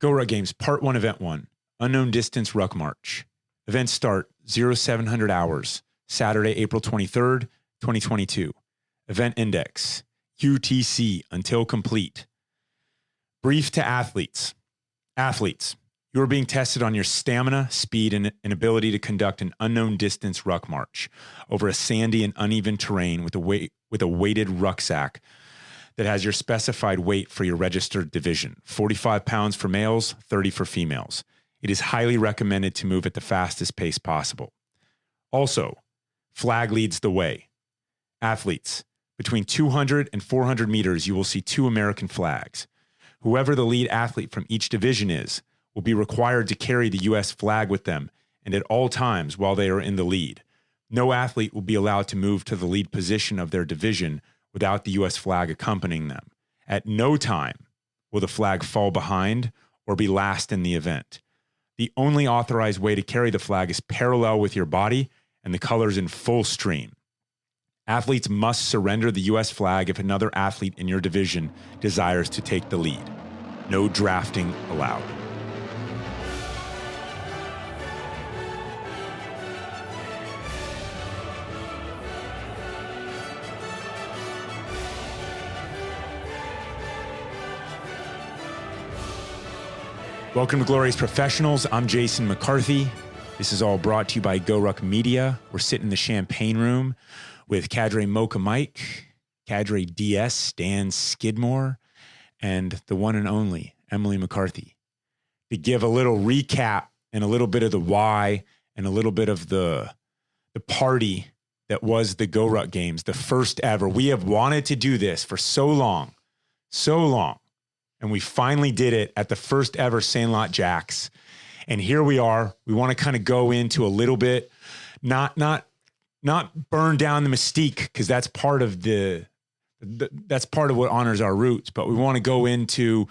GORUCK Games, Part 1, Event 1, Unknown Distance Ruck March. Events start 0700 hours, Saturday, April 23rd, 2022. Event index, UTC until complete. Brief to athletes. Athletes, you are being tested on your stamina, speed, and ability to conduct an unknown distance ruck march over a sandy and uneven terrain with a weighted rucksack that has your specified weight for your registered division, 45 pounds for males, 30 for females. It is highly recommended to move at the fastest pace possible. Also, flag leads the way. Athletes, between 200 and 400 meters, you will see 2 American flags. Whoever the lead athlete from each division is will be required to carry the U.S. flag with them and at all times while they are in the lead. No athlete will be allowed to move to the lead position of their division without the U.S. flag accompanying them. At no time will the flag fall behind or be last in the event. The only authorized way to carry the flag is parallel with your body and the colors in full stream. Athletes must surrender the U.S. flag if another athlete in your division desires to take the lead. No drafting allowed. Welcome to Glorious Professionals. I'm Jason McCarthy. This is all brought to you by GORUCK Media. We're sitting in the champagne room with Cadre Mocha Mike, Cadre DS Dan Skidmore, and the one and only Emily McCarthy. To give a little recap and a little bit of the why and a little bit of the party that was the GORUCK Games, the first ever. We have wanted to do this for so long. And we finally did it at the first ever Sandlot JAX. And here we are. We want to kind of go into a little bit, not burn down the mystique, because that's part of that's part of what honors our roots. But we want to go into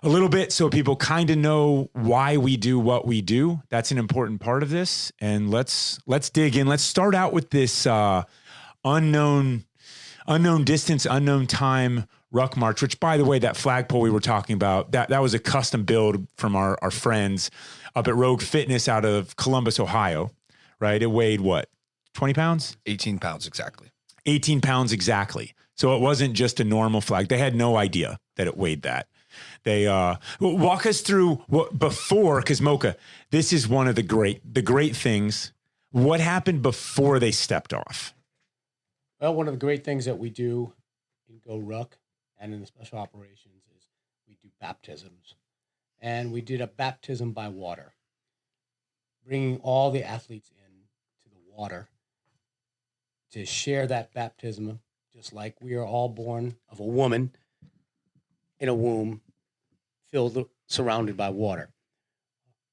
a little bit so people kind of know why we do what we do. That's an important part of this. And let's dig in. Let's start out with this unknown distance, unknown time ruck march, which, by the way, that flagpole we were talking about, that was a custom build from our friends up at Rogue Fitness out of Columbus, Ohio, right? It weighed what, 20 pounds? 18 pounds exactly. 18 pounds exactly. So it wasn't just a normal flag. They had no idea that it weighed that. They walk us through what before, because Mocha, this is one of the great things. What happened before they stepped off? Well, one of the great things that we do in GORUCK and in the special operations is we do baptisms. And we did a baptism by water, bringing all the athletes in to the water to share that baptism, just like we are all born of a woman in a womb surrounded by water.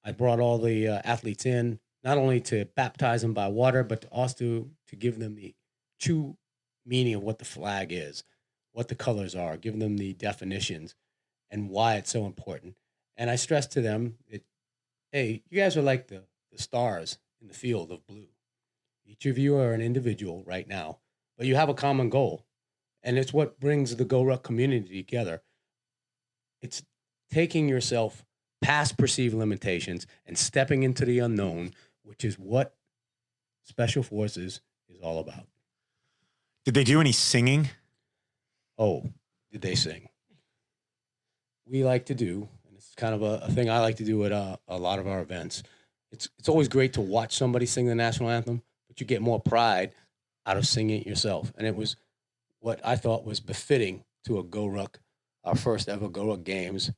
I brought all the athletes in, not only to baptize them by water, but also to give them the true meaning of what the flag is, what the colors are, giving them the definitions and why it's so important. And I stress to them that, hey, you guys are like the stars in the field of blue. Each of you are an individual right now, but you have a common goal. And it's what brings the GORUCK community together. It's taking yourself past perceived limitations and stepping into the unknown, which is what Special Forces is all about. Did they do any singing? Oh, did they sing? We like to do, and it's kind of a thing I like to do at a lot of our events. It's always great to watch somebody sing the national anthem, but you get more pride out of singing it yourself. And it was what I thought was befitting to a GORUCK, our first ever GORUCK Games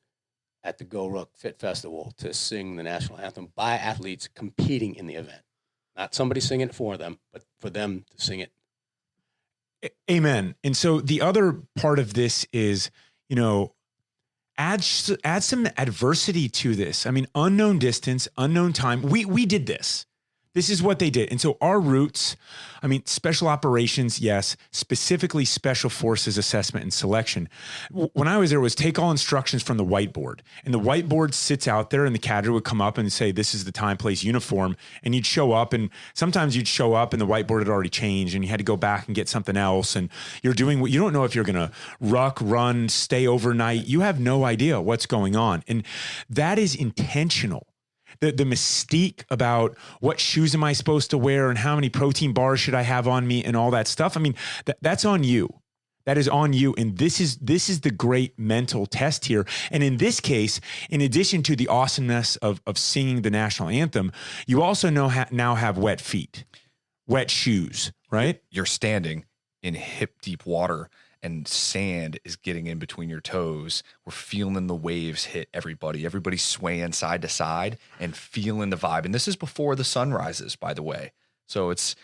at the GORUCK Fit Festival, to sing the national anthem by athletes competing in the event. Not somebody singing it for them, but for them to sing it. Amen. And so the other part of this is, add some adversity to this. I mean, unknown distance, unknown time. We did this. This is what they did. And so our roots, I mean, special operations, yes, specifically special forces assessment and selection. When I was there, was take all instructions from the whiteboard. And the whiteboard sits out there and the cadre would come up and say, this is the time, place, uniform. And you'd show up, and sometimes you'd show up and the whiteboard had already changed and you had to go back and get something else. And you're doing what you don't know if you're going to ruck, run, stay overnight. You have no idea what's going on. And that is intentional. The mystique about what shoes am I supposed to wear and how many protein bars should I have on me and all that stuff. I mean, that's on you. That is on you. And this is the great mental test here. And in this case, in addition to the awesomeness of singing the national anthem, you also now have wet feet, wet shoes, right? You're standing in hip deep water and sand is getting in between your toes. We're feeling the waves hit everybody. Everybody's swaying side to side and feeling the vibe. And this is before the sun rises, by the way. So it's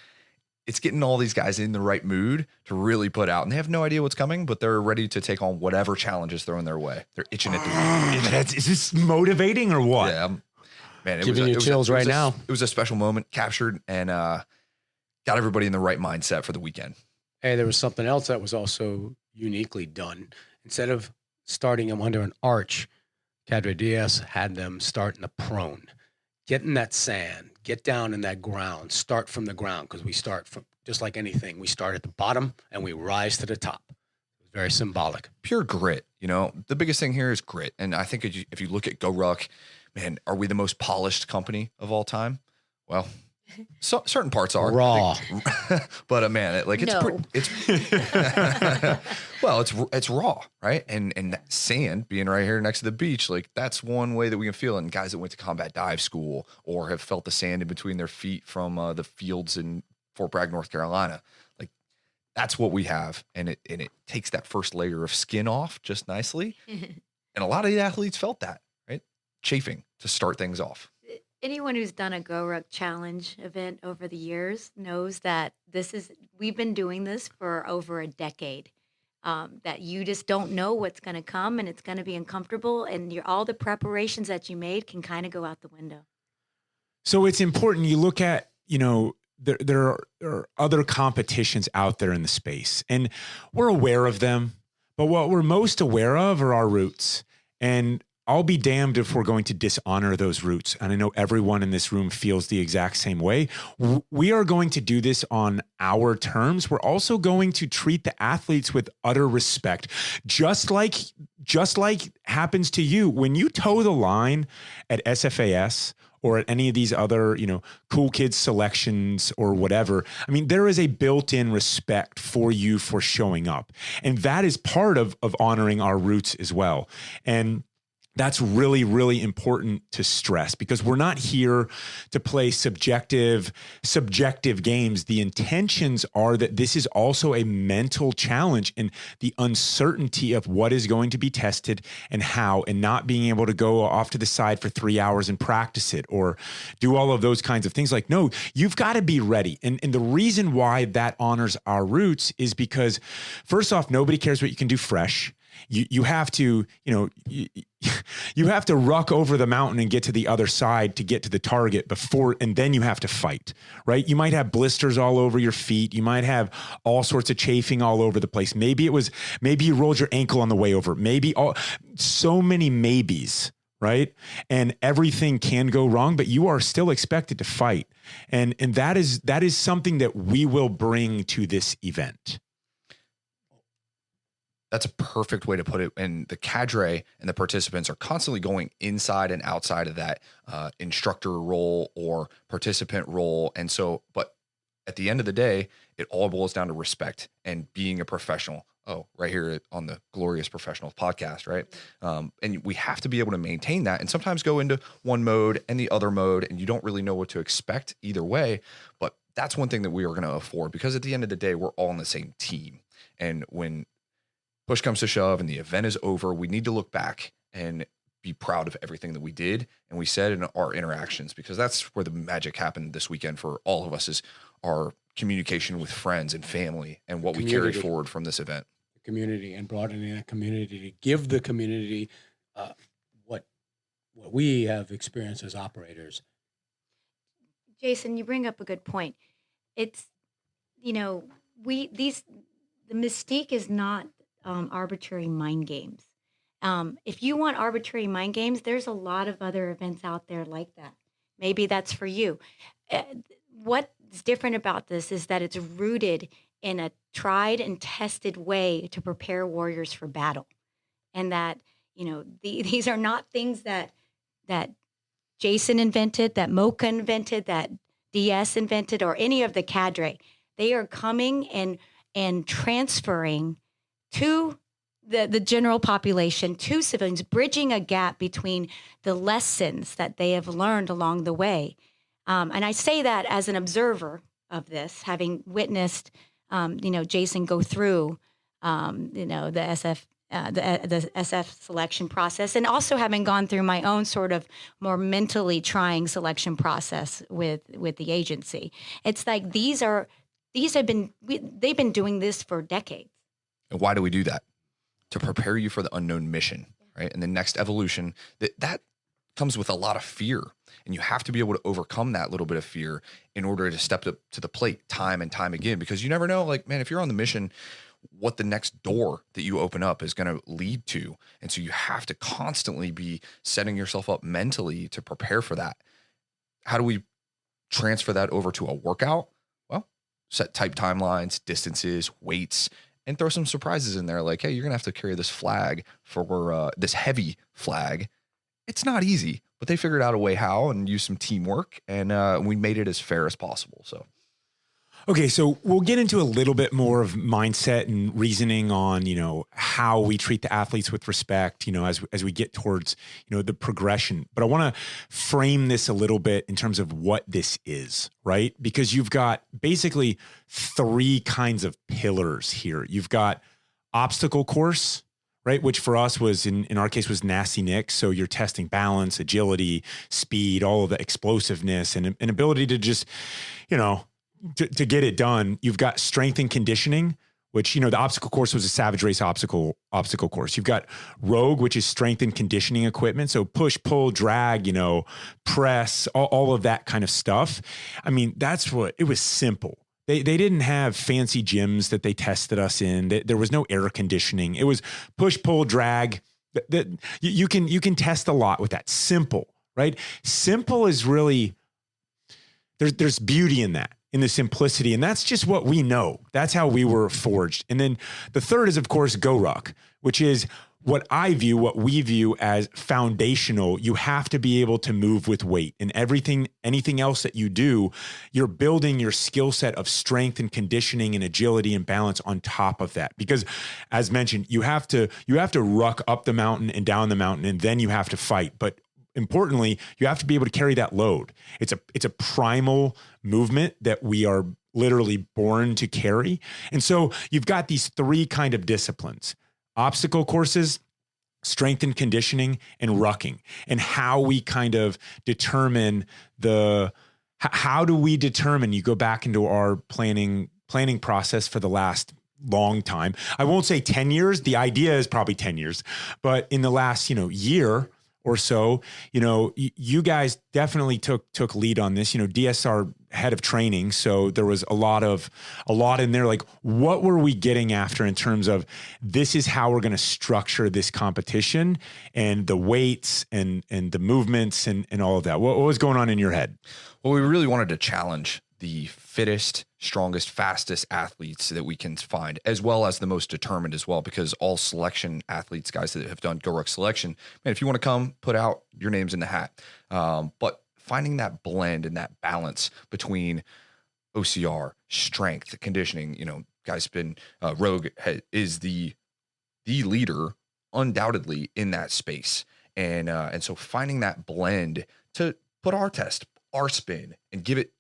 getting all these guys in the right mood to really put out. And they have no idea what's coming, but they're ready to take on whatever challenge is thrown their way. They're itching at the Is this motivating or what? Yeah, man, Giving you chills right now. It was a special moment, captured and got everybody in the right mindset for the weekend. Hey, there was something else that was also uniquely done. Instead of starting them under an arch, Cadre Diaz had them start in the prone. Get in that sand, get down in that ground, start from the ground, because we start from, just like anything, we start at the bottom and we rise to the top. It was very symbolic. Pure grit, you know, the biggest thing here is grit. And I think if you look at GORUCK, man, are we the most polished company of all time? Well, so certain parts are raw, but man, well, it's raw, right? And that sand being right here next to the beach, like that's one way that we can feel it. And guys that went to combat dive school or have felt the sand in between their feet from the fields in Fort Bragg, North Carolina, like that's what we have, and it takes that first layer of skin off just nicely. And a lot of the athletes felt that, right? Chafing to start things off. Anyone who's done a GORUCK challenge event over the years knows that we've been doing this for over a decade. That you just don't know what's going to come, and it's going to be uncomfortable, and all the preparations that you made can kind of go out the window. So it's important you look at, you know, there are other competitions out there in the space, and we're aware of them, but what we're most aware of are our roots. And I'll be damned if we're going to dishonor those roots. And I know everyone in this room feels the exact same way. We are going to do this on our terms. We're also going to treat the athletes with utter respect, just like happens to you. When you toe the line at SFAS or at any of these other, you know, cool kids selections or whatever, I mean, there is a built-in respect for you for showing up. And that is part of honoring our roots as well. And that's really, really important to stress, because we're not here to play subjective games. The intentions are that this is also a mental challenge, and the uncertainty of what is going to be tested and how, and not being able to go off to the side for 3 hours and practice it or do all of those kinds of things. Like, no, you've got to be ready. And the reason why that honors our roots is because, first off, nobody cares what you can do fresh. You have to, you know, you have to ruck over the mountain and get to the other side to get to the target before, and then you have to fight, right? You might have blisters all over your feet. You might have all sorts of chafing all over the place. Maybe you rolled your ankle on the way over. So many maybes, right? And everything can go wrong, but you are still expected to fight. And that is something that we will bring to this event. That's a perfect way to put it. And the cadre and the participants are constantly going inside and outside of that instructor role or participant role. And so, but at the end of the day, it all boils down to respect and being a professional. Oh, right here on the Glorious Professionals podcast, right? And we have to be able to maintain that, and sometimes go into one mode and the other mode, and you don't really know what to expect either way. But that's one thing that we are going to afford, because at the end of the day, we're all on the same team. And when push comes to shove and the event is over, we need to look back and be proud of everything that we did and we said in our interactions, because that's where the magic happened this weekend for all of us, is our communication with friends and family and what we carry forward from this event. The community, and broadening that community to give the community what we have experienced as operators. Jason, you bring up a good point. It's, you know, the mystique is not arbitrary mind games. If you want arbitrary mind games, there's a lot of other events out there like that. Maybe that's for you. Uh, what's different about this is that it's rooted in a tried and tested way to prepare warriors for battle, and that these are not things that Jason invented, that Mocha invented, that DS invented, or any of the cadre. They are coming and transferring to the general population, to civilians, bridging a gap between the lessons that they have learned along the way. And I say that as an observer of this, having witnessed, Jason go through, the SF selection process, and also having gone through my own sort of more mentally trying selection process with the agency. It's like they've been doing this for decades. And why do we do that? To prepare you for the unknown mission, right? And the next evolution, that comes with a lot of fear. And you have to be able to overcome that little bit of fear in order to step up to the plate time and time again, because you never know, like, man, if you're on the mission, what the next door that you open up is going to lead to. And so you have to constantly be setting yourself up mentally to prepare for that. How do we transfer that over to a workout? Well, set type timelines, distances, weights, and throw some surprises in there. Like, hey, you're going to have to carry this flag for this heavy flag. It's not easy, but they figured out a way how and used some teamwork, and we made it as fair as possible. So. Okay, so we'll get into a little bit more of mindset and reasoning on, how we treat the athletes with respect, as we get towards, the progression. But I want to frame this a little bit in terms of what this is, right? Because you've got basically three kinds of pillars here. You've got obstacle course, right? Which for us was, in our case, was Nasty Nick. So you're testing balance, agility, speed, all of the explosiveness and an ability to just, to get it done. You've got strength and conditioning, which, the obstacle course was a Savage Race obstacle course. You've got Rogue, which is strength and conditioning equipment. So push, pull, drag, press, all of that kind of stuff. I mean, that's what, it was simple. They didn't have fancy gyms that they tested us in. There was no air conditioning. It was push, pull, drag. You can test a lot with that. Simple, right? Simple is really, there's beauty in that, in the simplicity. And that's just what we know. That's how we were forged. And then the third is, of course, GORUCK, which is what we view as foundational. You have to be able to move with weight, and anything else that you do, you're building your skill set of strength and conditioning and agility and balance on top of that. Because as mentioned, you have to ruck up the mountain and down the mountain, and then you have to fight. But importantly, you have to be able to carry that load. It's a primal movement that we are literally born to carry. And so you've got these three kind of disciplines: obstacle courses, strength and conditioning, and rucking. And how we kind of determine how do we determine, you go back into our planning process for the last long time. I won't say 10 years. The idea is probably 10 years, but in the last, year or so, you guys definitely took lead on this. DSR head of training, so there was a lot in there. Like, what were we getting after in terms of, this is how we're going to structure this competition, and the weights and the movements and all of that? What was going on in your head? Well, we really wanted to challenge the fittest, strongest, fastest athletes that we can find, as well as the most determined as well, because all selection athletes, guys that have done GORUCK selection, man, if you want to come, put out your names in the hat. But finding that blend and that balance between OCR, strength, conditioning, guys been, Rogue is the leader undoubtedly in that space. And so finding that blend to put our test, our spin, and give it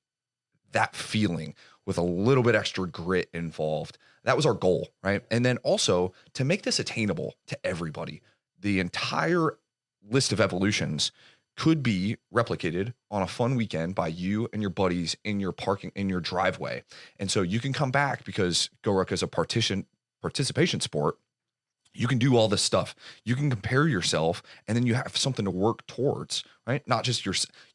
that feeling with a little bit extra grit involved. That was our goal, right? And then also to make this attainable to everybody. The entire list of evolutions could be replicated on a fun weekend by you and your buddies in your driveway. And so you can come back, because GORUCK is a participation sport. You can do all this stuff. You can compare yourself, and then you have something to work towards, right? Not just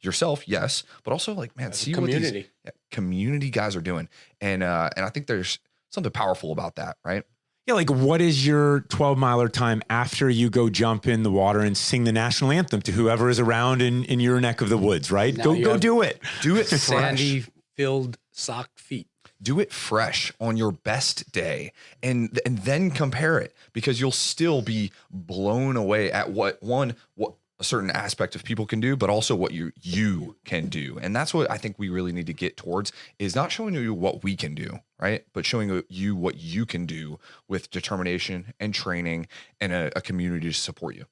yourself, yes, but also like, man, see what these community guys are doing. And I think there's something powerful about that, right? Yeah, like what is your 12-miler time after you go jump in the water and sing the national anthem to whoever is around in your neck of the woods, right? Now Go do it. Do it fresh. Sandy-filled socked feet. Do it fresh on your best day and then compare it, because you'll still be blown away at what a certain aspect of people can do, but also what you can do. And that's what I think we really need to get towards, is not showing you what we can do, right? But showing you what you can do with determination and training and a community to support you.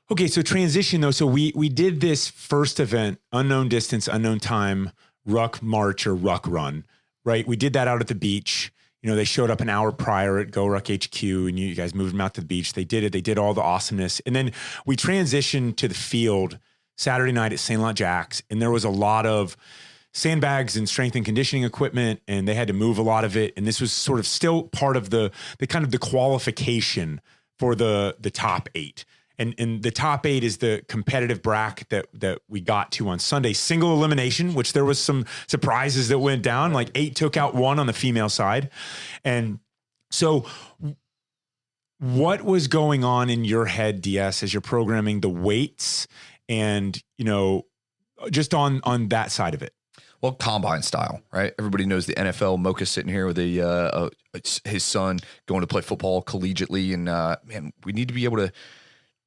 Okay, so transition though. So we did this first event, unknown distance, unknown time, ruck march or ruck run. Right. We did that out at the beach. You know, they showed up an hour prior at GORUCK HQ and you guys moved them out to the beach. They did it. They did all the awesomeness. And then we transitioned to the field Saturday night at Sandlot JAX. And there was a lot of sandbags and strength and conditioning equipment, and they had to move a lot of it. And this was sort of still part of the kind of the qualification for the top 8. And the top 8 is the competitive bracket that we got to on Sunday. Single elimination, which there was some surprises that went down. Like 8 took out 1 on the female side. And so what was going on in your head, DS, as you're programming the weights and, you know, just on that side of it? Well, combine style, right? Everybody knows the NFL. Mocha sitting here with his son going to play football collegiately. And man, we need to be able to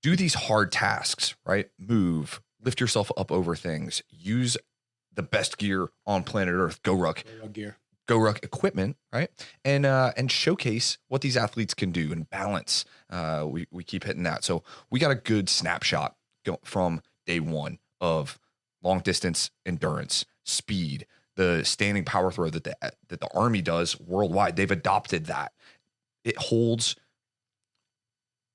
do these hard tasks, right? Move, lift yourself up over things, use the best gear on planet Earth, GORUCK gear, GORUCK equipment, right? And showcase what these athletes can do and balance. We keep hitting that. So we got a good snapshot from day one of long distance endurance, speed, the standing power throw that the Army does worldwide. They've adopted that. It holds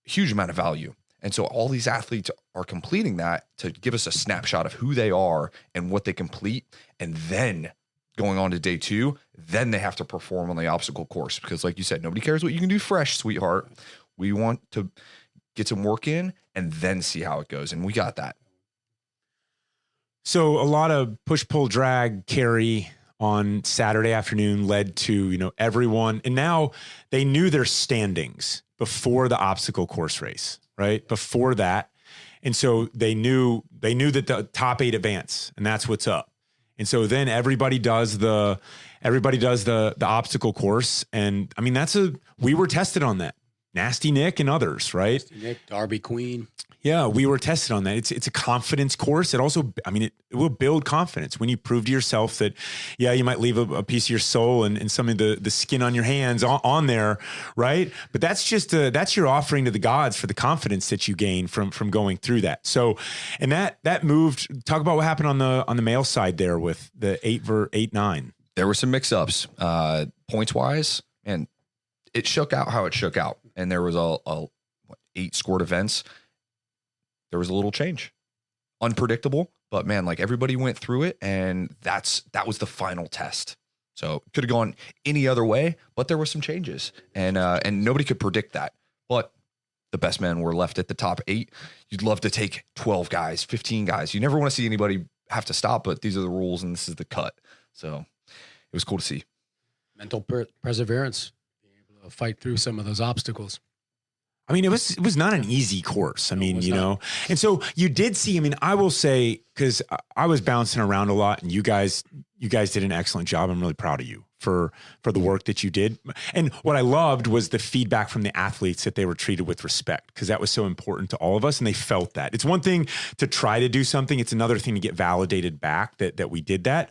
a huge amount of value. And so all these athletes are completing that to give us a snapshot of who they are and what they complete. And then going on to day 2, then they have to perform on the obstacle course. Because like you said, nobody cares what you can do fresh, sweetheart. We want to get some work in and then see how it goes. And we got that. So a lot of push, pull, drag, carry on Saturday afternoon led to, you know, everyone. And now they knew their standings before the obstacle course race. Right before that. And so they knew that the top 8 advance, and that's what's up. And so then everybody does the obstacle course. And I mean, we were tested on that. Nasty Nick and others, right? Nasty Nick, Darby Queen. Yeah, we were tested on that. It's a confidence course. It also, I mean, it will build confidence when you prove to yourself that, yeah, you might leave a piece of your soul and some of the skin on your hands on there, right? But that's just that's your offering to the gods for the confidence that you gain from going through that. So, and that moved. Talk about what happened on the male side there with the 8-9. There were some mix-ups, points wise, and it shook out how it shook out. And there was a 8 scored events. There was a little change, unpredictable, but man, like everybody went through it, and that was the final test. So it could have gone any other way, but there were some changes, and nobody could predict that. But the best men were left at the top 8. You'd love to take 12 guys, 15 guys. You never want to see anybody have to stop, but these are the rules, and this is the cut. So it was cool to see. Mental perseverance, being able to fight through some of those obstacles. I mean, it was not an easy course. I mean, you know, and so you did see, I mean, I will say, because I was bouncing around a lot, and you guys did an excellent job. I'm really proud of you for the work that you did. And what I loved was the feedback from the athletes that they were treated with respect, because that was so important to all of us, and they felt that. It's one thing to try to do something. It's another thing to get validated back that we did that.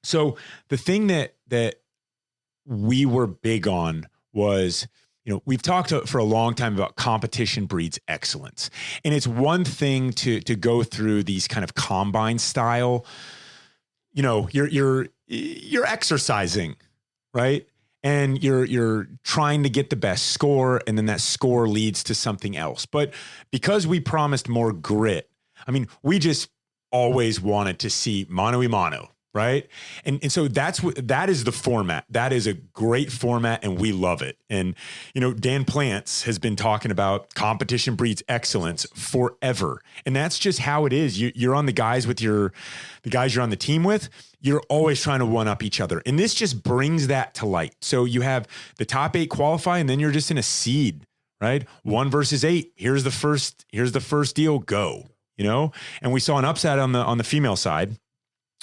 So the thing that we were big on was, you know, we've talked for a long time about competition breeds excellence. And it's one thing to go through these kind of combine style, you know, you're exercising, right? And you're trying to get the best score, and then that score leads to something else. But because we promised more grit, I mean, we just always wanted to see mano a mano, right? And so that is the format. That is a great format, and we love it. And Dan Plants has been talking about competition breeds excellence forever, and that's just how it is. You're on the guys you're on the team with. You're always trying to one up each other, and this just brings that to light. So you have the top 8 qualify, and then you're just in a seed, right? 1 versus 8. Here's the first deal. Go. And we saw an upset on the female side.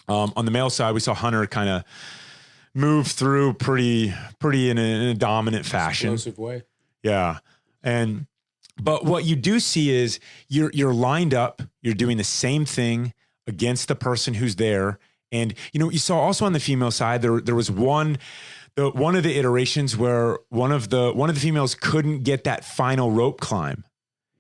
On the male side, we saw Hunter kind of move through pretty in a dominant fashion. Explosive way. Yeah. But what you do see is you're lined up, you're doing the same thing against the person who's there. And you saw also on the female side, there was one of the iterations where one of the females couldn't get that final rope climb,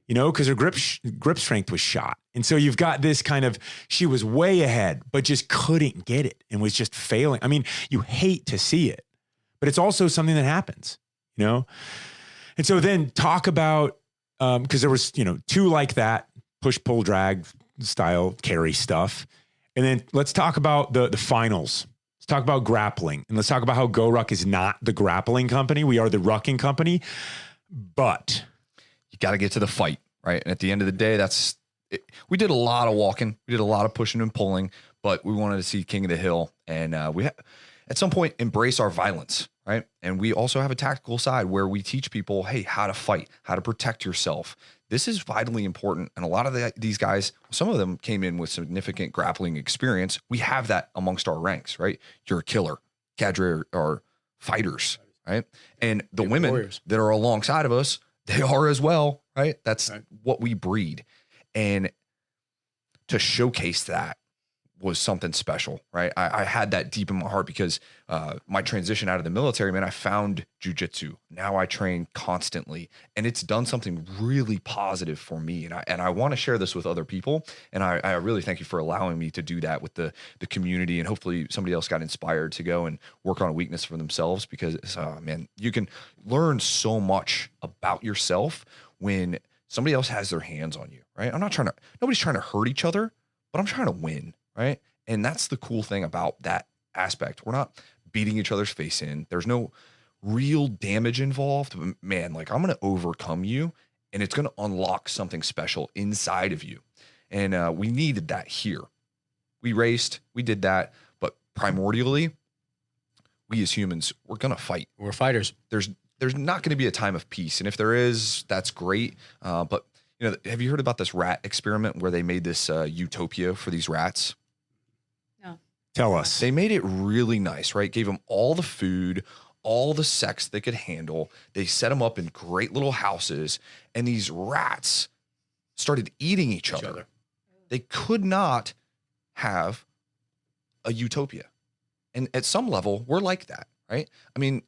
because her grip strength was shot. And so you've got this kind of, she was way ahead, but just couldn't get it and was just failing. I mean, you hate to see it, but it's also something that happens, And so then talk about, because there was, 2 like that, push, pull, drag style carry stuff. And then let's talk about the finals. Let's talk about grappling, and let's talk about how GORUCK is not the grappling company. We are the rucking company, but you got to get to the fight, right? And at the end of the day, we did a lot of walking, we did a lot of pushing and pulling, but we wanted to see King of the Hill, and we at some point embrace our violence, right? And we also have a tactical side where we teach people, hey, how to fight, how to protect yourself. This is vitally important, and a lot of these guys, some of them came in with significant grappling experience. We have that amongst our ranks, right? You're a killer. Cadre are fighters, right? And the women warriors that are alongside of us, they are as well, right? That's right. What we breed. And to showcase that was something special, right? I had that deep in my heart because my transition out of the military, man, I found jujitsu. Now I train constantly, and it's done something really positive for me. And I want to share this with other people. And I really thank you for allowing me to do that with the community. And hopefully somebody else got inspired to go and work on a weakness for themselves, because man, you can learn so much about yourself when somebody else has their hands on you, right? Nobody's trying to hurt each other, but I'm trying to win, right? And that's the cool thing about that aspect. We're not beating each other's face in. There's no real damage involved. Man, like, I'm going to overcome you, and it's going to unlock something special inside of you. And we needed that here. We raced, we did that, but primordially, we as humans, we're going to fight. We're fighters. There's not going to be a time of peace. And if there is, that's great. But have you heard about this rat experiment where they made this utopia for these rats? No. Tell us. They made it really nice, right? Gave them all the food, all the sex they could handle. They set them up in great little houses, and these rats started eating each other. They could not have a utopia. And at some level, we're like that, right? I mean,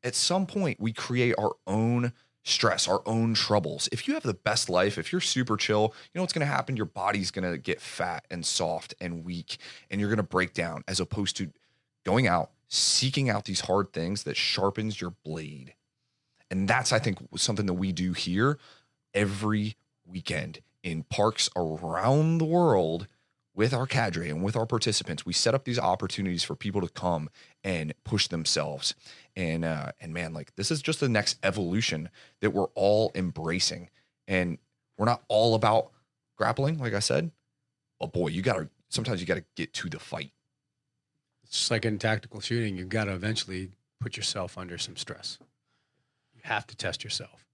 at some point, we create our own stress, our own troubles. If you have the best life, if you're super chill, you know what's going to happen? Your body's going to get fat and soft and weak, and you're going to break down, as opposed to going out, seeking out these hard things that sharpens your blade. And that's, I think, something that we do here every weekend in parks around the world with our cadre and with our participants. We set up these opportunities for people to come and push themselves. And man, like, this is just the next evolution that we're all embracing. And we're not all about grappling, like I said, but boy, sometimes you gotta get to the fight. It's just like in tactical shooting, you've got to eventually put yourself under some stress. You have to test yourself.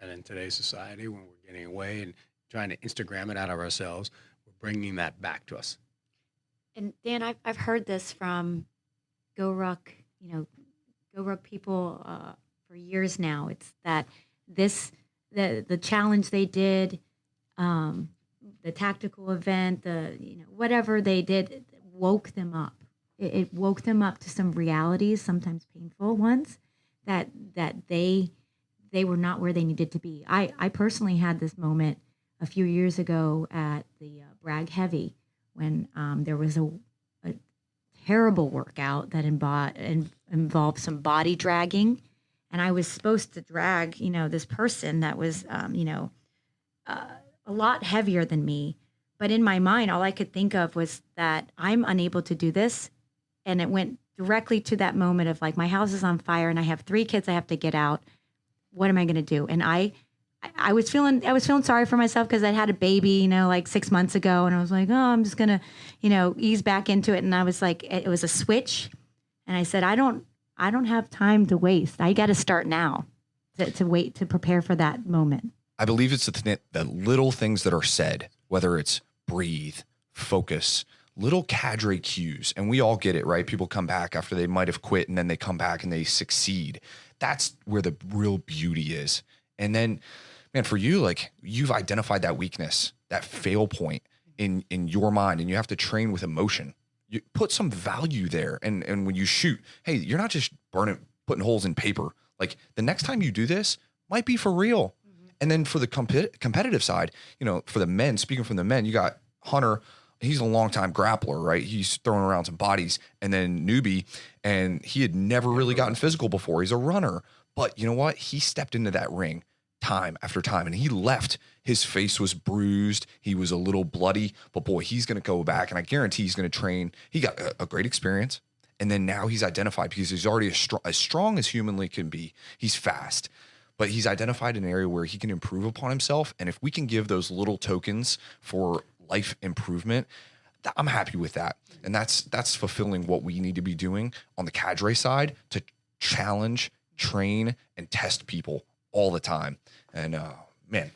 And in today's society, when we're getting away and trying to Instagram it out of ourselves, we're bringing that back to us. And Dan, I've heard this from GORUCK, GORUCK people for years now. It's that the challenge they did, the tactical event, whatever they did, woke them up. It woke them up to some realities, sometimes painful ones, that they were not where they needed to be. I personally had this moment a few years ago at the Bragg Heavy when there was a terrible workout that involved some body dragging, and I was supposed to drag this person that was a lot heavier than me, but in my mind all I could think of was that I'm unable to do this and it went directly to that moment of like, my house is on fire and I have 3 kids I have to get out. What am I going to do? And I was feeling sorry for myself because I had a baby, like 6 months ago. And I was like, oh, I'm just going to, ease back into it. And I was like, it was a switch. And I said, I don't have time to waste. I got to start now to wait, to prepare for that moment. I believe it's the little things that are said, whether it's breathe, focus, little cadre cues. And we all get it, right? People come back after they might have quit and then they come back and they succeed. That's where the real beauty is. And then, man, for you, like, you've identified that weakness, that fail point in your mind, and you have to train with emotion. You put some value there. And when you shoot, hey, you're not just putting holes in paper. Like, the next time you do this might be for real. And then for the competitive side, for the men, speaking from the men, you got Hunter. He's a longtime grappler, right? He's throwing around some bodies. And then Newbie, and he had never really gotten physical before. He's a runner. But you know what? He stepped into that ring time after time, and he left. His face was bruised. He was a little bloody. But boy, he's going to go back, and I guarantee he's going to train. He got a great experience. And then now he's identified, because he's already as strong as humanly can be. He's fast. But he's identified an area where he can improve upon himself. And if we can give those little tokens for life improvement, I'm happy with that. And that's fulfilling what we need to be doing on the cadre side, to challenge, train, and test people all the time. And man,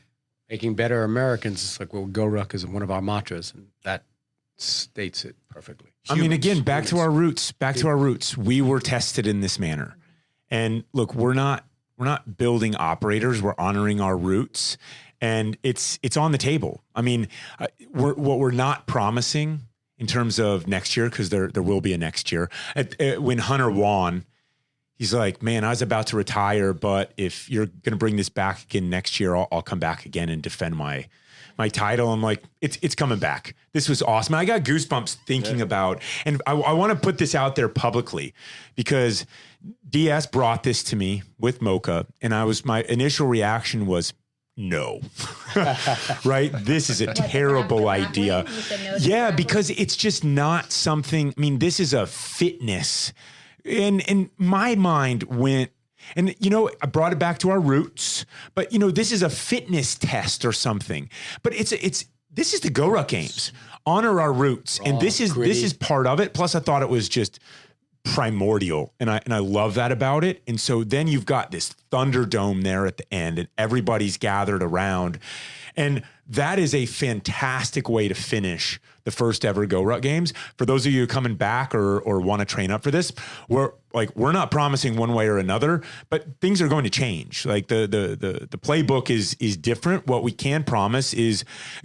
Making better Americans is like what GORUCK is one of our mantras, and that states it perfectly. I mean, again, back to our roots. We were tested in this manner. And look, we're not building operators. We're honoring our roots, and it's on the table. I mean, what we're not promising in terms of next year, because there will be a next year. When Hunter won, he's like, man, I was about to retire, but if you're going to bring this back again next year, I'll come back again and defend my title. I'm like, it's coming back. This was awesome. I got goosebumps thinking about, and I want to put this out there publicly, because DS brought this to me with Mocha, and my initial reaction was, no, right? This is a terrible idea. Yeah, because it's just not something. I mean, this is a fitness, and my mind went, and I brought it back to our roots. But this is a fitness test or something. But this is the GORUCK Games. Honor our roots, and this is part of it. Plus, I thought it was just primordial, and I love that about it. And so then you've got this Thunderdome there at the end, and everybody's gathered around, and that is a fantastic way to finish the first ever GORUCK Games. For those of you coming back or want to train up for this, we're not promising one way or another, but things are going to change. Like the playbook is different. What we can promise is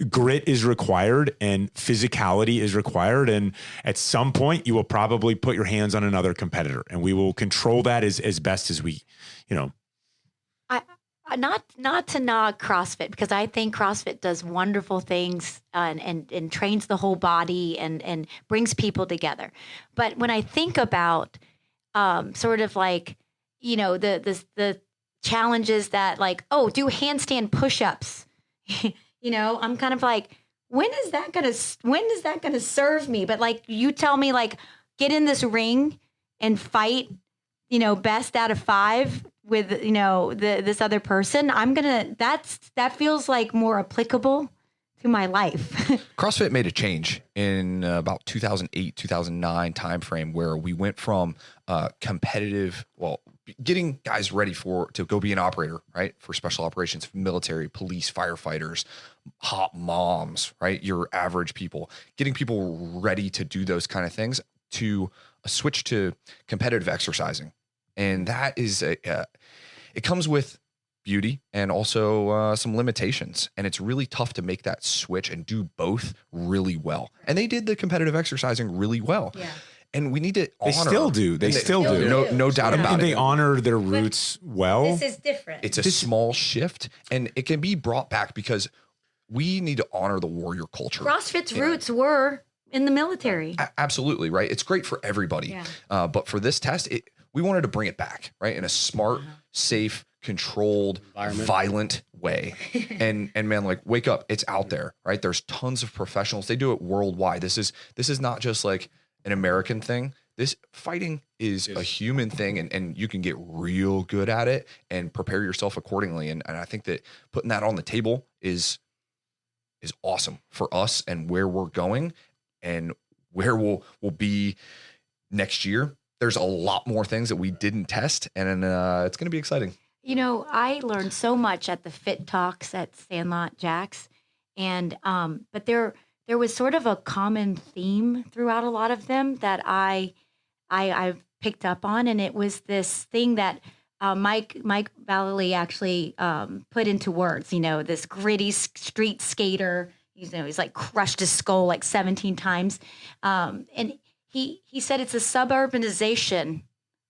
grit is required and physicality is required. And at some point you will probably put your hands on another competitor, and we will control that as best as we, Not to knock CrossFit, because I think CrossFit does wonderful things and trains the whole body and brings people together. But when I think about sort of like, the challenges that like, do handstand push-ups, I'm kind of like, when is that gonna serve me? But like, you tell me, like, get in this ring and fight, best out of 5 with, this other person, that feels like more applicable to my life. CrossFit made a change in about 2008, 2009 timeframe, where we went from competitive, getting guys ready to go be an operator, right? For special operations, military, police, firefighters, hot moms, right? Your average people, getting people ready to do those kind of things, to a switch to competitive exercising. And that is it comes with beauty and also some limitations. And it's really tough to make that switch and do both really well. And they did the competitive exercising really well. Yeah. And we need to honor. They still do. No doubt about it. And they honor their roots well. This is different. It's a small shift, and it can be brought back because we need to honor the warrior culture. CrossFit's roots were in the military. Absolutely, right? It's great for everybody. Yeah. But for this test, we wanted to bring it back, right? In a smart, safe, controlled, violent way. And man, like, wake up, it's out there, right? There's tons of professionals. They do it worldwide. This is not just like an American thing. this fighting is a human thing, and you can get real good at it and prepare yourself accordingly. And I think that putting that on the table is awesome for us and where we're going and where we'll be next year. There's a lot more things that we didn't test, and it's going to be exciting. You know, I learned so much at the Fit Talks at Sandlot JAX, and but there was sort of a common theme throughout a lot of them that I've picked up on, and it was this thing that Mike Vallely actually put into words. You know, this gritty street skater. You know, he's like crushed his skull like 17 times, and he said it's a suburbanization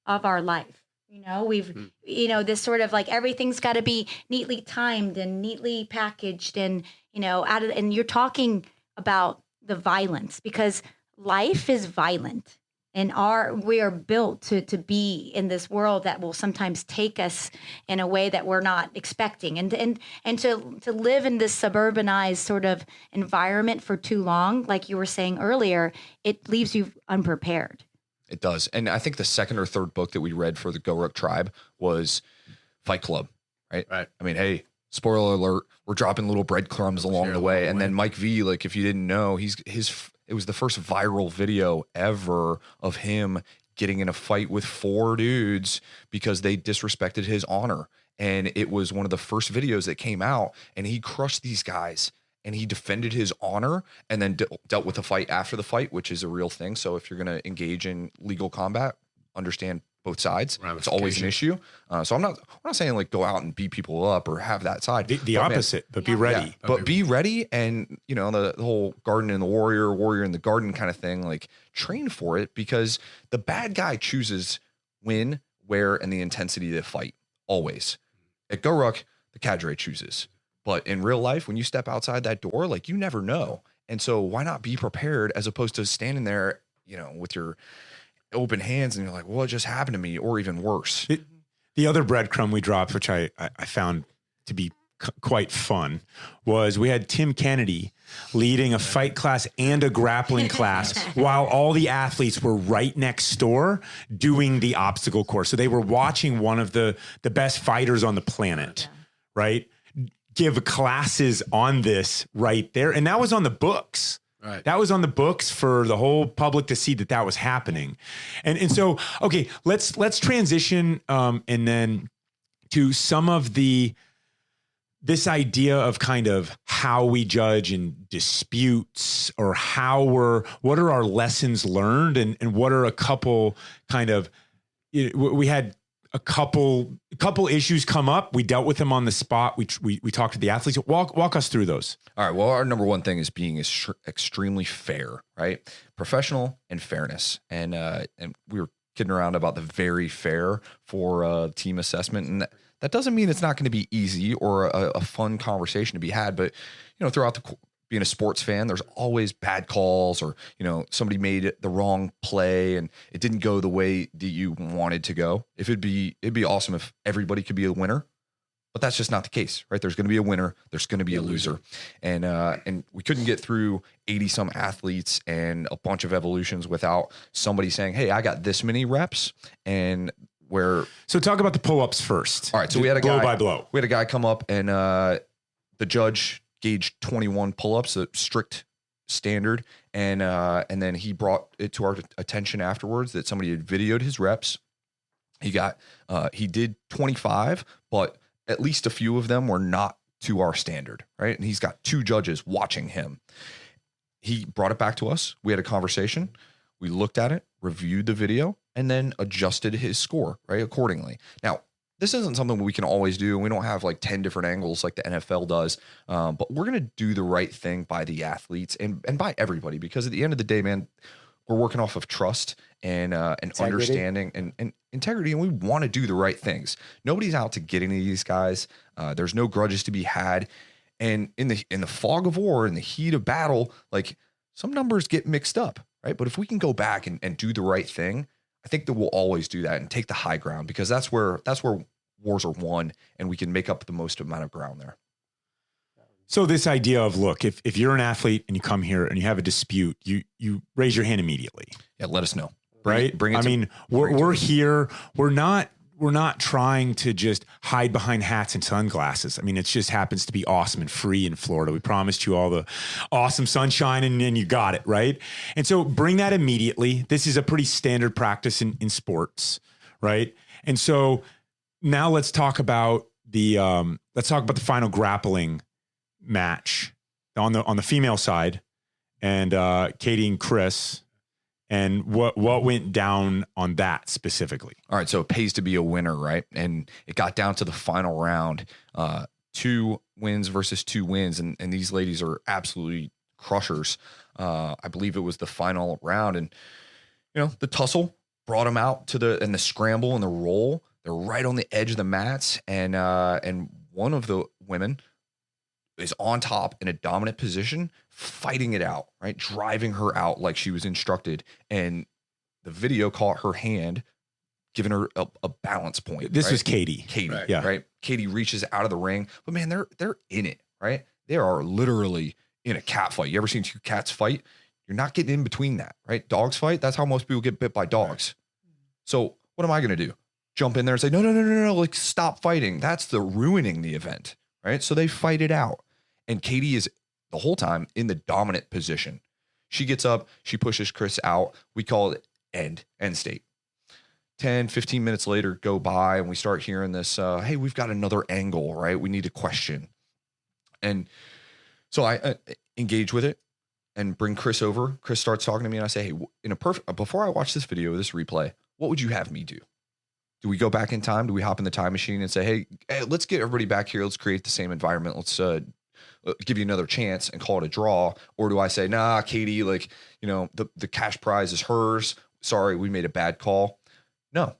of our life. You know, you know, this sort of like everything's got to be neatly timed and neatly packaged, and you know, and you're talking about the violence because life is violent. And we are built to be in this world that will sometimes take us in a way that we're not expecting, and to live in this suburbanized sort of environment for too long, like you were saying earlier, it leaves you unprepared. It does, and I think the second or third book that we read for the GORUCK tribe was Fight Club, right? Right. I mean, hey, spoiler alert, we're dropping little breadcrumbs along the way, and then Mike V, like if you didn't know, it was the first viral video ever of him getting in a fight with 4 dudes because they disrespected his honor. And it was one of the first videos that came out, and he crushed these guys and he defended his honor and then dealt with the fight after the fight, which is a real thing. So if you're going to engage in legal combat, understand both sides. It's always an issue. So I'm not saying like go out and beat people up or have that side. The opposite, but be ready. Yeah, but be ready, and you know the whole garden and the warrior in the garden kind of thing. Like train for it, because the bad guy chooses when, where, and the intensity of the fight. Always at GORUCK, the Cadre chooses. But in real life, when you step outside that door, like you never know. And so why not be prepared as opposed to standing there, you know, with your open hands and you're like, well, what just happened to me? Or even worse. The other breadcrumb we dropped, which I found to be quite fun, was we had Tim Kennedy leading a fight class and a grappling class while all the athletes were right next door doing the obstacle course. So they were watching one of the best fighters on the planet, right? Give classes on this right there. And that was on the books. Right. That was on the books for the whole public to see that was happening. And so, okay, let's transition and then to some of this idea of kind of how we judge in disputes, or what are our lessons learned, and what are a couple kind of, we had a couple issues come up. We dealt with them on the spot. We talked to the athletes. Walk us through those. All right. Well, our number one thing is being extremely fair, right? Professional and fairness. And we were kidding around about the very fair for team assessment. And that doesn't mean it's not going to be easy or a fun conversation to be had. But, you know, throughout being a sports fan, there's always bad calls, or, you know, somebody made the wrong play and it didn't go the way that you wanted to go. It'd be awesome if everybody could be a winner, but that's just not the case, right? There's going to be a winner. There's going to be a loser. And we couldn't get through 80 some athletes and a bunch of evolutions without somebody saying, hey, I got this many reps. And so talk about the pull-ups first. All right. So we had a guy blow by blow. We had a guy come up, and the judge gauged 21 pull-ups, a strict standard. And then he brought it to our attention afterwards that somebody had videoed his reps. He did 25, but at least a few of them were not to our standard, right? And he's got 2 judges watching him. He brought it back to us. We had a conversation. We looked at it, reviewed the video, and then adjusted his score, right, accordingly. Now, this isn't something we can always do. We don't have like 10 different angles like the NFL does, but we're going to do the right thing by the athletes and by everybody, because at the end of the day, man, we're working off of trust and understanding and integrity, and we want to do the right things. Nobody's out to get any of these guys. There's no grudges to be had. And in the fog of war, in the heat of battle, like some numbers get mixed up, right? But if we can go back and do the right thing, I think that we'll always do that and take the high ground, because that's where wars are won, and we can make up the most amount of ground there. So this idea of, look, if you're an athlete and you come here and you have a dispute, you raise your hand immediately. Yeah, let us know. right? I mean, we're here. We're not trying to just hide behind hats and sunglasses. I mean, it just happens to be awesome and free in Florida. We promised you all the awesome sunshine and you got it, right? And so bring that immediately. This is a pretty standard practice in sports, right? And so now let's talk about the final grappling match on the female side, and Katie and Chris. And what went down on that specifically? All right, so it pays to be a winner, right? And it got down to the final round, 2 wins versus 2 wins, and these ladies are absolutely crushers. I believe it was the final round, and the tussle brought them out to the scramble and the roll. They're right on the edge of the mats, and one of the women is on top in a dominant position, fighting it out, right? Driving her out like she was instructed. And the video caught her hand, giving her a balance point. This was Katie. Right. Yeah. Right. Katie reaches out of the ring, but man, they're in it, right? They are literally in a cat fight. You ever seen 2 cats fight? You're not getting in between that, right? Dogs fight. That's how most people get bit by dogs. So what am I going to do? Jump in there and say, no, like stop fighting. That's the ruining the event, right? So they fight it out. And Katie is the whole time in the dominant position. She gets up, she pushes Chris out. We call it end state. 10, 15 minutes later go by and we start hearing this, hey, we've got another angle, right? We need a question. And so I engage with it and bring Chris over. Chris starts talking to me and I say, hey, before I watch this video, this replay, what would you have me do? Do we go back in time? Do we hop in the time machine and say, hey, let's get everybody back here. Let's create the same environment. Let's give you another chance and call it a draw? Or do I say, nah, Katie, the cash prize is hers. Sorry, we made a bad call. No.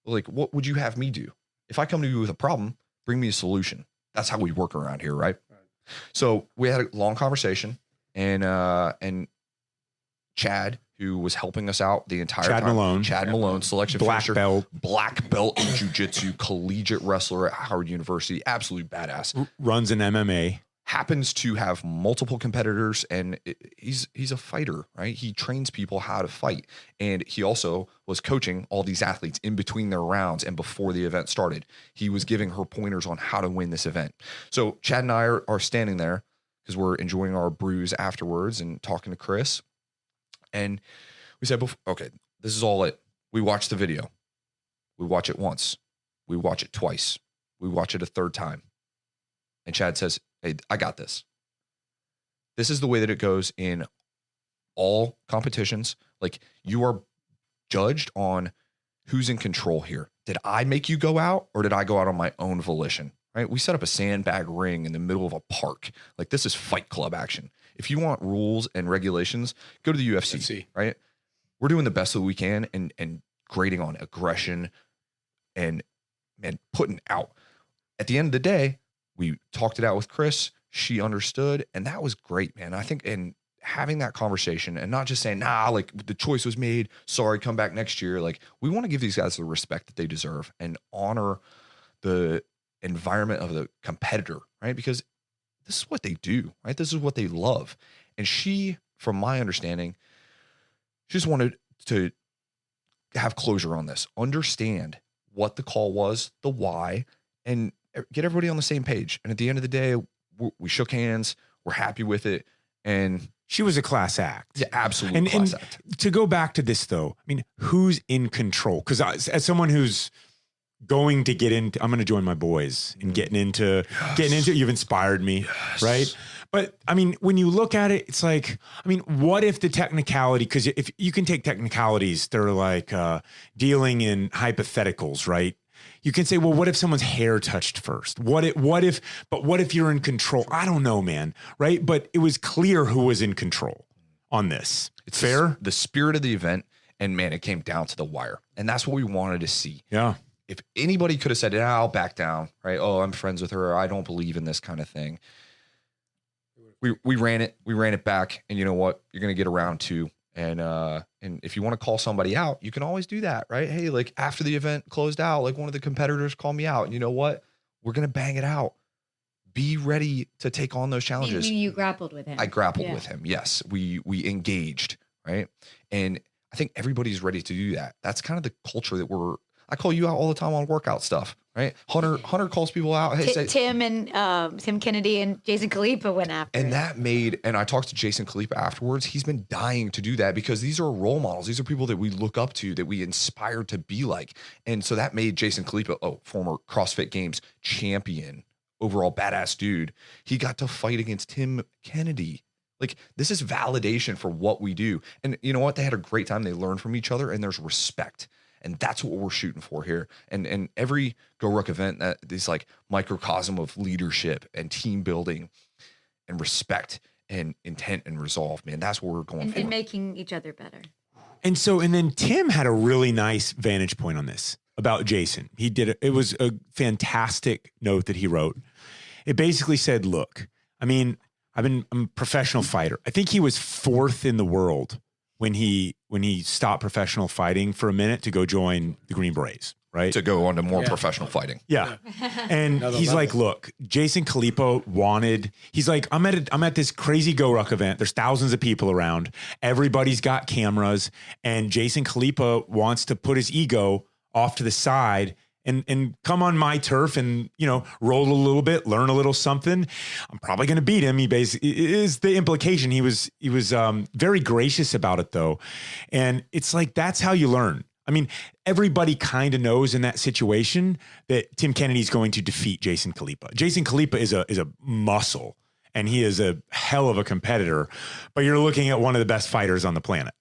Like, what would you have me do? If I come to you with a problem, bring me a solution. That's how we work around here, right? So we had a long conversation, and Chad, who was helping us out the entire time. Chad Malone, selection finisher, black belt in jiu-jitsu, collegiate wrestler at Howard University, absolutely badass. Runs an MMA. Happens to have multiple competitors, and he's a fighter, right? He trains people how to fight. And he also was coaching all these athletes in between their rounds and before the event started. He was giving her pointers on how to win this event. So Chad and I are standing there because we're enjoying our brews afterwards and talking to Chris. And we said, okay, this is all it. We watch the video. We watch it once. We watch it twice. We watch it a third time. And Chad says, hey, I got this. This is the way that it goes in all competitions. Like, you are judged on who's in control here. Did I make you go out, or did I go out on my own volition? Right? We set up a sandbag ring in the middle of a park. Like, this is Fight Club action. If you want rules and regulations, go to the UFC, right? We're doing the best that we can and grading on aggression and putting out. At the end of the day, we talked it out with Chris. She understood, and that was great, man. I think, and having that conversation and not just saying, nah, like the choice was made. Sorry, come back next year. Like, we want to give these guys the respect that they deserve and honor the environment of the competitor, right? Because this is what they do, right? This is what they love. And she, from my understanding, she just wanted to have closure on this, understand what the call was, the why, and get everybody on the same page. And at the end of the day, we shook hands. We're happy with it. And she was a class act. Yeah, absolutely. Class act. To go back to this though, I mean, who's in control? Because as someone who's going to get into, I'm going to join my boys and getting into, you've inspired me. Yes. Right. But I mean, when you look at it, it's like, I mean, what if the technicality, because if you can take technicalities, they're like dealing in hypotheticals, right? You can say, well, what if someone's hair touched first? What if you're in control? I don't know, man. Right. But it was clear who was in control on this. It's fair. The spirit of the event. And man, it came down to the wire. And that's what we wanted to see. Yeah. If anybody could have said, I'll back down, right? Oh, I'm friends with her. I don't believe in this kind of thing. We ran it back. And you know what? You're going to get around to. And if you want to call somebody out, you can always do that, right? Hey, like after the event closed out, like one of the competitors called me out. And you know what? We're going to bang it out. Be ready to take on those challenges. You grappled with him. I grappled with him. Yes. We engaged, right? And I think everybody's ready to do that. That's kind of the culture that I call you out all the time on workout stuff, right? Hunter calls people out. Hey, Tim Kennedy and Jason Khalipa went after and it. And I talked to Jason Khalipa afterwards. He's been dying to do that because these are role models. These are people that we look up to, that we inspire to be like. And so that made Jason Khalipa, former CrossFit Games champion, overall badass dude. He got to fight against Tim Kennedy. Like, this is validation for what we do. And you know what? They had a great time. They learned from each other, and there's respect. And that's what we're shooting for here. And every GORUCK event that is like microcosm of leadership and team building and respect and intent and resolve, man, that's what we're going for. And making each other better. And then Tim had a really nice vantage point on this about Jason. It was a fantastic note that he wrote. It basically said, look, I mean, I'm a professional fighter. I think he was 4th in the world when he stopped professional fighting for a minute to go join the Green Berets, right? To go on to more professional fighting. Yeah. And he's like, look, Jason Khalipa he's like, I'm at this crazy GORUCK event. There's thousands of people around. Everybody's got cameras. And Jason Khalipa wants to put his ego off to the side and come on my turf and, roll a little bit, learn a little something. I'm probably going to beat him. He basically is the implication. He was very gracious about it though. And it's like, that's how you learn. I mean, everybody kind of knows in that situation that Tim Kennedy is going to defeat Jason Khalipa. Jason Khalipa is a muscle and he is a hell of a competitor, but you're looking at one of the best fighters on the planet.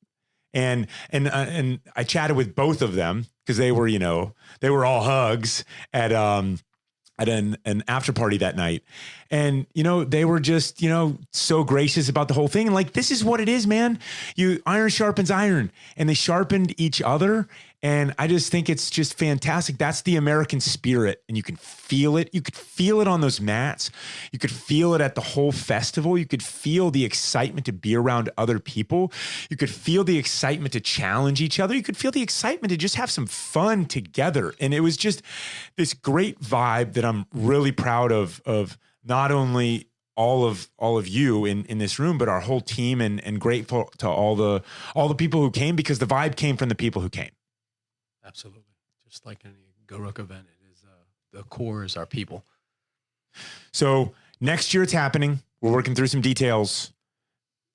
And I chatted with both of them because they were all hugs at an after party that night. And, they were just, so gracious about the whole thing. And like, this is what it is, man. Iron sharpens iron, and they sharpened each other. And I just think it's just fantastic. That's the American spirit. And you can feel it. You could feel it on those mats. You could feel it at the whole festival. You could feel the excitement to be around other people. You could feel the excitement to challenge each other. You could feel the excitement to just have some fun together. And it was just this great vibe that I'm really proud of not only all of you in this room, but our whole team, and grateful to all the people who came, because the vibe came from the people who came. Absolutely. Just like any GORUCK event, it is the core is our people. So next year it's happening. We're working through some details.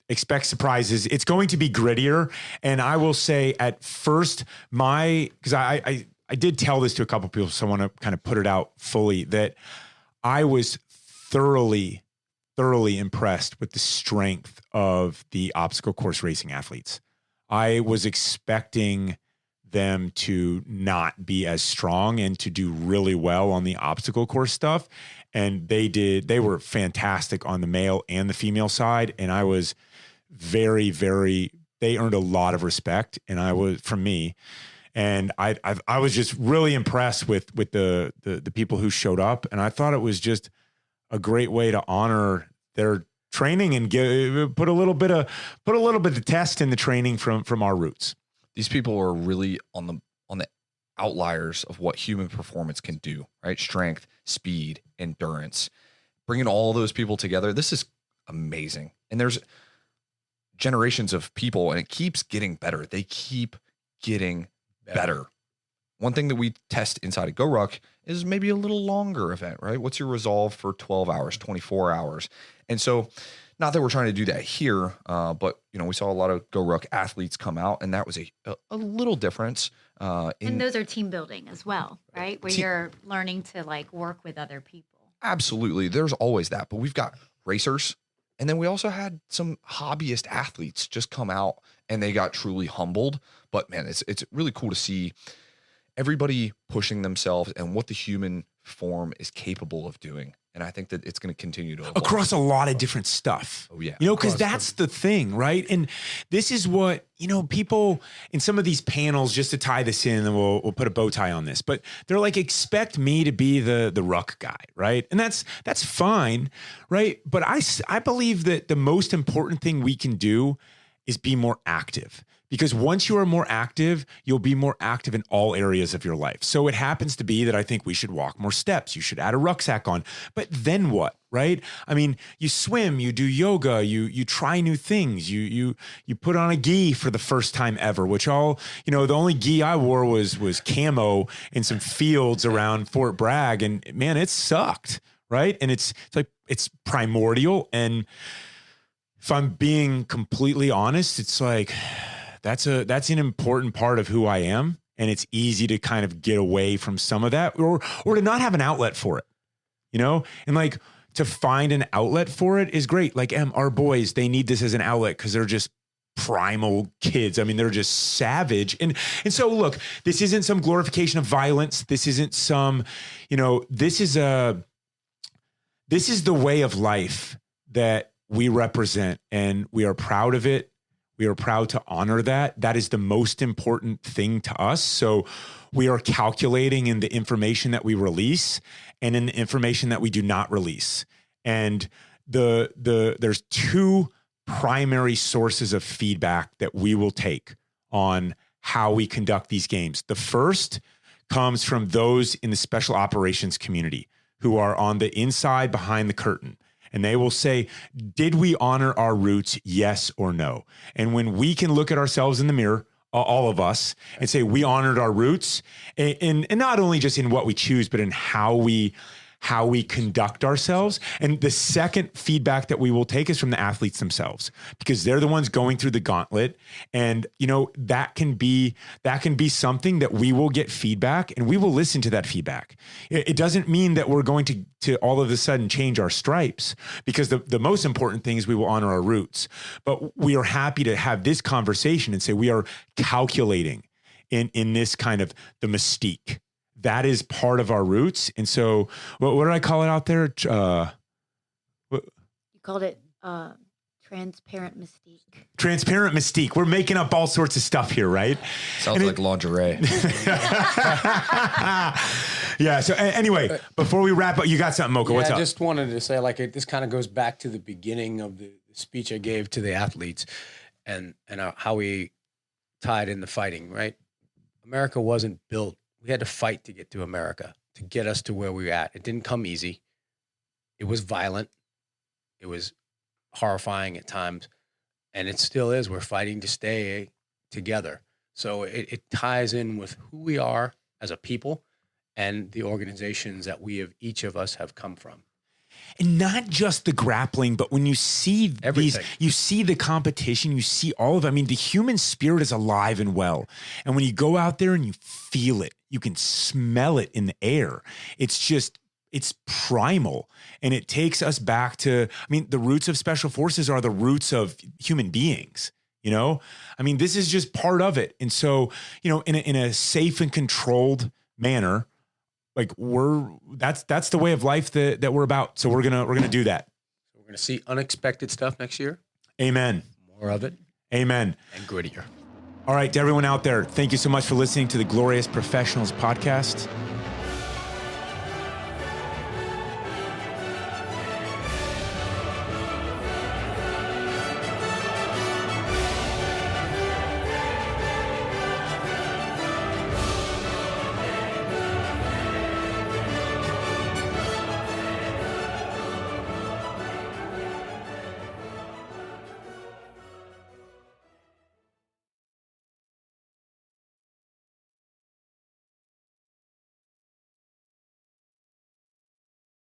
Expect surprises. It's going to be grittier. And I will say at first, because I did tell this to a couple of people, so I want to kind of put it out fully, that I was thoroughly impressed with the strength of the obstacle course racing athletes. I was expecting them to not be as strong and to do really well on the obstacle course stuff. And they were fantastic on the male and the female side. And I was they earned a lot of respect, and from me. And I was just really impressed with the people who showed up. And I thought it was just a great way to honor their training and put a little bit of test in the training from our roots. These people are really on the outliers of what human performance can do, right? Strength, speed, endurance, bringing all those people together. This is amazing. And there's generations of people, and it keeps getting better. They keep getting better. One thing that we test inside of GORUCK is maybe a little longer event, right? What's your resolve for 12 hours, 24 hours? And so, not that we're trying to do that here, but we saw a lot of GORUCK athletes come out, and that was a little difference. And those are team building as well, right? Where you're learning to like work with other people. Absolutely. There's always that, but we've got racers. And then we also had some hobbyist athletes just come out, and they got truly humbled. But man, it's really cool to see everybody pushing themselves and what the human form is capable of doing. And I think that it's going to continue to evolve. Across a lot of different stuff. Oh yeah. Because that's the thing, right? And this is what, people in some of these panels, just to tie this in, and we'll put a bow tie on this, but they're like, expect me to be the ruck guy, right? And that's fine, right? But I believe that the most important thing we can do is be more active. Because once you are more active, you'll be more active in all areas of your life. So it happens to be that I think we should walk more steps. You should add a rucksack on. But then what, right? I mean, you swim, you do yoga, you try new things. You put on a gi for the first time ever, which the only gi I wore was camo in some fields around Fort Bragg. And man, it sucked, right? And it's primordial. And if I'm being completely honest, it's like, that's an important part of who I am. And it's easy to kind of get away from some of that or to not have an outlet for it, and like to find an outlet for it is great. Like our boys, they need this as an outlet because they're just primal kids. I mean, they're just savage. And so look, this isn't some glorification of violence. This isn't some, this is the way of life that we represent, and we are proud of it. We are proud to honor that. That is the most important thing to us. So we are calculating in the information that we release and in the information that we do not release. And there's two primary sources of feedback that we will take on how we conduct these games. The first comes from those in the special operations community who are on the inside behind the curtain. And they will say, did we honor our roots? Yes or no? And when we can look at ourselves in the mirror, all of us, and say we honored our roots, and not only just in what we choose, but in how we conduct ourselves. And the second feedback that we will take is from the athletes themselves, because they're the ones going through the gauntlet. And, that can be something that we will get feedback, and we will listen to that feedback. It doesn't mean that we're going to all of a sudden change our stripes, because the most important thing is we will honor our roots. But we are happy to have this conversation and say we are calculating in this kind of the mystique. That is part of our roots. And so what did I call it out there? You called it transparent mystique. Transparent mystique. We're making up all sorts of stuff here, right? Sounds like lingerie. Yeah. So anyway, before we wrap up, you got something, Mocha. What's up? I just wanted to say, this kind of goes back to the beginning of the speech I gave to the athletes and how we tied in the fighting, right? America wasn't built. We had to fight to get to America, to get us to where we were at. It didn't come easy. It was violent. It was horrifying at times. And it still is. We're fighting to stay together. So it ties in with who we are as a people and the organizations that each of us have come from. And not just the grappling, but when you see Everything. you see the competition, you see all of it. I mean, the human spirit is alive and well. And when you go out there and you feel it, you can smell it in the air. It's primal. And it takes us back to, the roots of special forces are the roots of human beings. This is just part of it. And so, in a safe and controlled manner, that's the way of life that we're about. So we're gonna do that. We're gonna see unexpected stuff next year. Amen. More of it. Amen. And grittier. All right, to everyone out there, thank you so much for listening to the Glorious Professionals podcast.